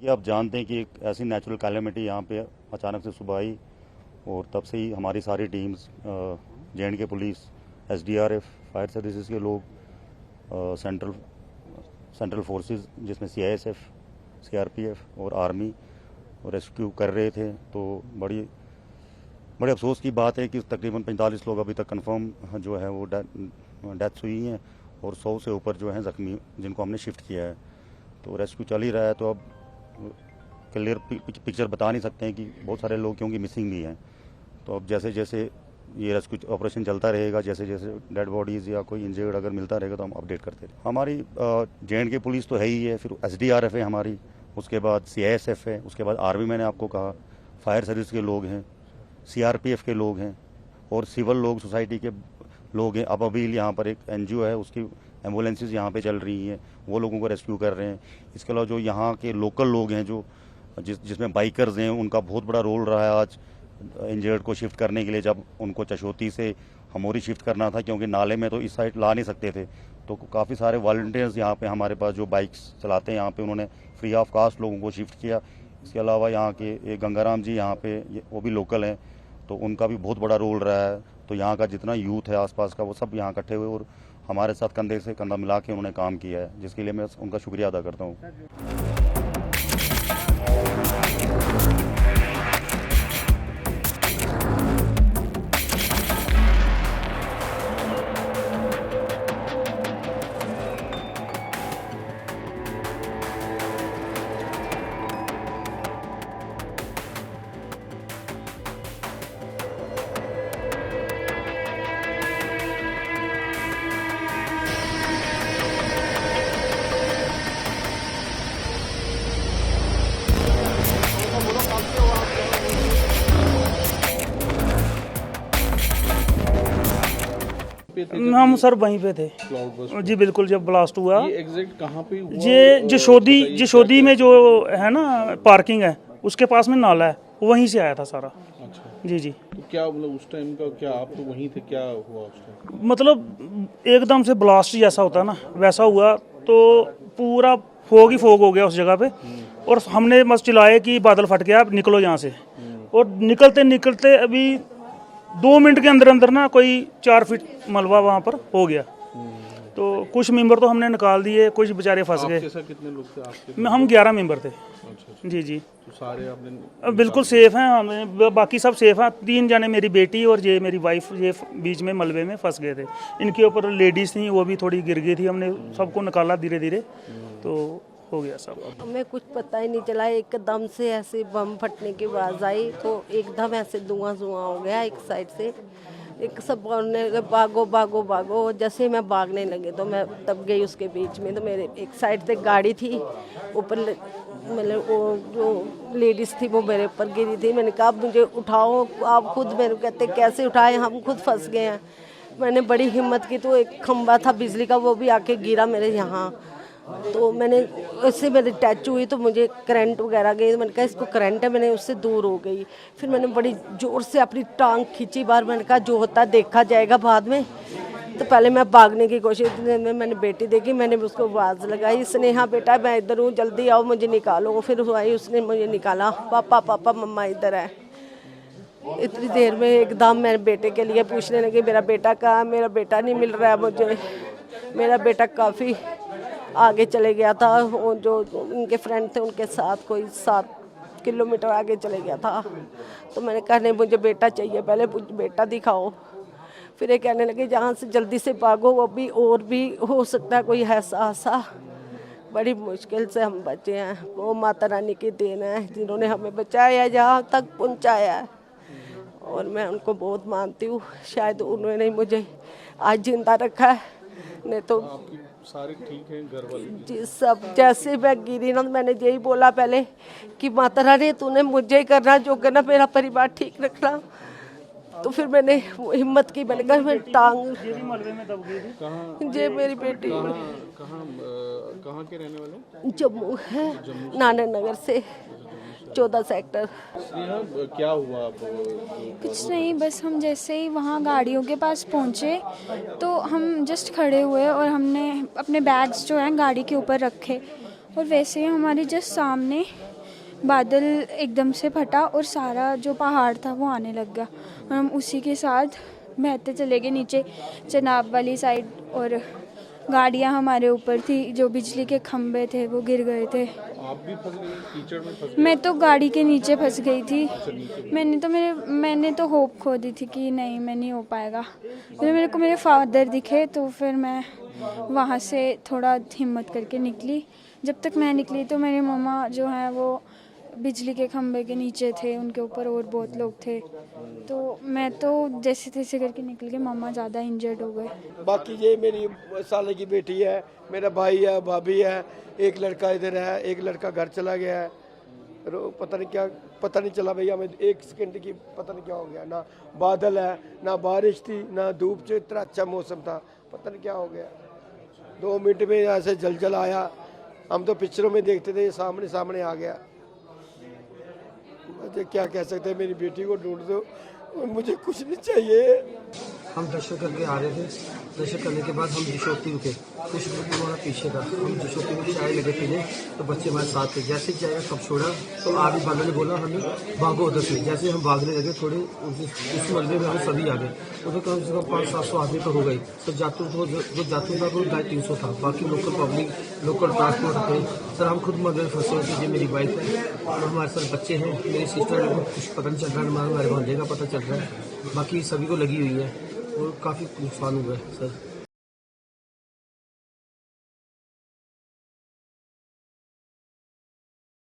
आप जानते हैं कि एक ऐसी नेचुरल कैलेमिटी यहाँ पे अचानक से सुबह आई और तब से ही हमारी सारी teams J&K police, SDRF, fire services के लोग, सेंट्रल फोर्सेस जिसमें सीआईएसएफ, सीआरपीएफ और आर्मी रेस्क्यू कर रहे थे। तो बड़े अफसोस की बात है कि तकरीबन 45 लोग अभी तक कंफर्म जो है वो डेथ्स हुई हैं और 100 से ऊपर जो हैं ज़ख्मी, जिनको हमने शिफ्ट किया है। तो रेस्क्यू चल ही रहा है, तो अब क्लियर पिक्चर बता नहीं सकते हैं कि बहुत सारे लोग क्योंकि मिसिंग भी हैं। तो अब जैसे जैसे ये रेस्क्यू ऑपरेशन चलता रहेगा, जैसे जैसे डेड बॉडीज़ या कोई इंजर्ड अगर मिलता रहेगा तो हम अपडेट करते रहें। हमारी जे.एंड.के पुलिस तो है ही है, फिर एसडीआरएफ है हमारी, उसके बाद सीआईएसएफ है, उसके बाद आर्मी मैंने आपको कहा, फायर सर्विस के लोग हैं, सीआरपीएफ के लोग हैं और सिविल लोग, सोसाइटी के लोग हैं। अब अभी यहाँ पर एक एनजीओ है, उसकी एम्बुलेंसेज यहाँ पे चल रही हैं, वो लोगों को रेस्क्यू कर रहे हैं। इसके अलावा जो यहाँ के लोकल लोग हैं, जो जिसमें बाइकर्स हैं, उनका बहुत बड़ा रोल रहा है आज इंजर्ड को शिफ्ट करने के लिए। जब उनको चशोती से हमोरी शिफ्ट करना था, क्योंकि नाले में तो इस साइड ला नहीं सकते थे, तो काफ़ी सारे वॉलंटियर्स यहाँ पे हमारे पास जो बाइक्स चलाते हैं यहाँ पे, उन्होंने फ्री ऑफ कास्ट लोगों को शिफ्ट किया। इसके अलावा यहाँ के गंगाराम जी यहाँ पे, वो भी लोकल हैं, तो उनका भी बहुत बड़ा रोल रहा है। तो यहाँ का जितना यूथ है आसपास का, वो सब यहाँ इकट्ठे हुए और हमारे साथ कंधे से कंधा मिला के उन्होंने काम किया है, जिसके लिए मैं उनका शुक्रिया अदा करता हूँ। हम सर वहीं पे थे जी, बिल्कुल। जब ब्लास्ट हुआ, ये एग्जैक्ट कहाँ पे हुआ? ये जशोदी में जो है ना पार्किंग है, उसके पास में नाला है, वहीं से आया था सारा। अच्छा जी जी। तो क्या मतलब उस टाइम का, क्या आप तो वहीं थे, क्या हुआ उस टाइम? मतलब एकदम से ब्लास्ट जैसा होता है ना, वैसा हुआ। तो पूरा फोग ही फोग हो गया उस जगह पे, और हमने बस चिल्लाए कि बादल फट गया, आप निकलो यहाँ से। और निकलते निकलते अभी 2 मिनट के अंदर अंदर ना कोई 4 फीट मलबा वहाँ पर हो गया। तो कुछ मेंबर तो हमने निकाल दिए, कुछ बेचारे फंस गए। कितने लोग थे आपके? हम 11 मेंबर थे। अच्छा। जी जी। तो सारे आपने बिल्कुल सेफ हैं, हमें बाकी सब सेफ हैं। 3 जने, मेरी बेटी और ये मेरी वाइफ, ये बीच में मलबे में फंस गए थे। इनके ऊपर लेडीज़ थी, वो भी थोड़ी गिर गई थी। हमने सबको निकाला धीरे धीरे, तो हो गया सब। हमें कुछ पता ही नहीं चला, एकदम से ऐसे बम फटने की आवाज़ आई, तो एकदम ऐसे धुआं हो गया एक साइड से। एक सब बोलने भागो भागो भागो। जैसे मैं भागने लगे तो मैं तब गई उसके बीच में, तो मेरे एक साइड से गाड़ी थी ऊपर, मतलब वो जो लेडीज़ थी वो मेरे ऊपर गिरी थी। मैंने कहा मुझे उठाओ, आप खुद मेरे कहते कैसे उठाए, हम खुद फंस गए हैं। मैंने बड़ी हिम्मत की, तो एक खंबा था बिजली का, वो भी आके गिरा मेरे यहाँ। तो मैंने उससे मेरी टच हुई, तो मुझे करंट वगैरह गई। तो मैंने कहा इसको करंट है, मैंने उससे दूर हो गई। फिर मैंने बड़ी ज़ोर से अपनी टांग खींची बाहर। मैंने कहा जो होता देखा जाएगा बाद में। तो पहले मैं भागने की कोशिश में, मैंने बेटी देखी, मैंने उसको आवाज़ लगाई, स्नेहा बेटा मैं इधर हूँ, जल्दी आओ मुझे निकालो। फिर आई, उसने मुझे निकाला, पापा पापा मम्मा इधर है। इतनी देर में एकदम मेरे बेटे के लिए पूछने लगी, मेरा बेटा कहाँ? मेरा बेटा नहीं मिल रहा है मुझे। मेरा बेटा काफ़ी आगे चले गया था, वो जो उनके फ्रेंड थे उनके साथ कोई 7 किलोमीटर आगे चले गया था। तो मैंने कहा नहीं, मुझे बेटा चाहिए, पहले मुझे बेटा दिखाओ। फिर ये कहने लगे जहाँ से जल्दी से भागो, वो भी और भी हो सकता है कोई ऐसा हादसा। बड़ी मुश्किल से हम बचे हैं, वो माता रानी की देन है जिन्होंने हमें बचाया, यहाँ तक पहुँचाया है, और मैं उनको बहुत मानती हूँ। शायद उन्होंने मुझे आज जिंदा रखा है, नहीं तो सारे ठीक हैं घर वाले? जी सब। जैसे मैं गिरी ना, मैंने यही बोला पहले कि माता रानी तूने मुझे करना जो करना, मेरा परिवार ठीक रखना। तो फिर मैंने हिम्मत की, मैंने कहा मैं टांग जे मेरी बेटी। कहाँ के रहने वाले? जम्मू है, नानक नगर से 14 सेक्टर। क्या हुआ आप? कुछ नहीं, बस हम जैसे ही वहाँ गाड़ियों के पास पहुँचे तो हम जस्ट खड़े हुए और हमने अपने बैग्स जो हैं गाड़ी के ऊपर रखे, और वैसे ही हमारे जस्ट सामने बादल एकदम से फटा और सारा जो पहाड़ था वो आने लग गया और हम उसी के साथ बहते चले गए नीचे चनाब वाली साइड और गाड़ियाँ हमारे ऊपर थी, जो बिजली के खंभे थे वो गिर गए थे। आप भी फंस गई कीचड़ में फंस गई? मैं तो गाड़ी के नीचे फंस गई थी। मैंने तो होप खो दी थी कि नहीं मैं नहीं हो पाएगा। फिर मेरे को मेरे फादर दिखे तो फिर मैं वहाँ से थोड़ा हिम्मत करके निकली। जब तक मैं निकली तो मेरी मम्मा जो है वो बिजली के खंभे के नीचे थे, उनके ऊपर और बहुत लोग थे। तो मैं तो जैसे तैसे करके निकल गई, मम्मा ज़्यादा इंजर्ड हो गए। बाकी ये मेरी साले की बेटी है, मेरा भाई है, भाभी है, एक लड़का इधर है, एक लड़का घर चला गया है। पता नहीं चला भैया, हमें 1 सेकंड की पता नहीं क्या हो गया। ना बादल है, ना बारिश थी, ना धूप से, इतना अच्छा मौसम था, पता नहीं क्या हो गया। 2 मिनट में ऐसे जलजल आया। हम तो पिक्चरों में देखते थे, सामने सामने आ गया। मुझे क्या कह सकते हैं, मेरी बेटी को ढूंढ दो और मुझे कुछ नहीं चाहिए। हम दर्शन करके आ रहे थे। दर्शन करने के बाद हम दिशोती रुके, कुछ हमारा पीछे था। हम दिशोती में चाय लगे पीने, तो बच्चे हमारे साथ थे। जैसे ही चाय कप छोड़ा तो आगे बादल ने बोला हमें भागो उधर से। जैसे हम भागने लगे थोड़े उस मलबे में हम सभी आ गए। उधर कम से कम 500-700 आदमी तो हो गई। तो जातू जो जातू था वो 250-300 था। बाकी लोकल पब्लिक, लोकल ट्रांसपोर्ट थे। सर हम खुद मलबे में फंसे होते। ये मेरी वाइफ है और हमारे साथ बच्चे हैं। मेरी सिस्टर को कुछ पता नहीं चल रहा है, हमारे भांजे का पता चल रहा है। बाकी सभी को लगी हुई है और काफ़ी नुकसान हुआ है सर।